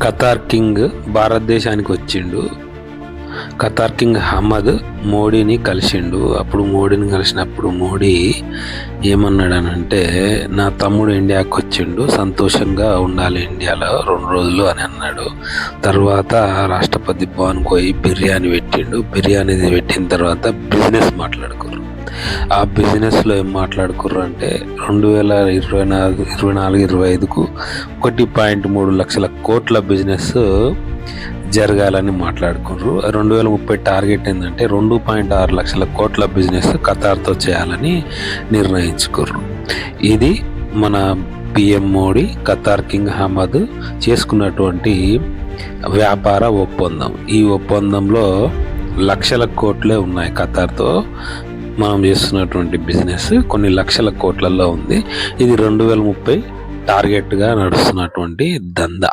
Qatar king భారతదేశానికి వచ్చిండు. Qatar king Hamad మోడీని కలిసిండు. అప్పుడు మోడీని కలిసినప్పుడు మోడీ ఏమన్నాడనంటే, నా తమ్ముడు ఇండియాకి వచ్చిండు, సంతోషంగా ఉండాలి ఇండియాలో 2 రోజులు అని అన్నాడు. తర్వాత రాష్ట్రపతి భవన్కి పోయి బిర్యానీ పెట్టిండు. బిర్యానీ పెట్టిన తర్వాత బిజినెస్ మాట్లాడుకున్నారు. ఆ బిజినెస్లో ఏం మాట్లాడుకుర్రు అంటే 2024-25కు 1.3 లక్షల కోట్ల బిజినెస్ జరగాలని మాట్లాడుకున్నారు. 2030 టార్గెట్ ఏంటంటే 2.6 లక్షల కోట్ల బిజినెస్ ఖతార్తో చేయాలని నిర్ణయించుకున్నారు. ఇది మన PM Modi Qatar king Hamad చేసుకున్నటువంటి వ్యాపార ఒప్పందం. ఈ ఒప్పందంలో లక్షల కోట్లే ఉన్నాయి. ఖతార్తో మనం చేస్తున్నటువంటి బిజినెస్ కొన్ని లక్షల కోట్లలో ఉంది. ఇది 2030 టార్గెట్గా నడుస్తున్నటువంటి దందా.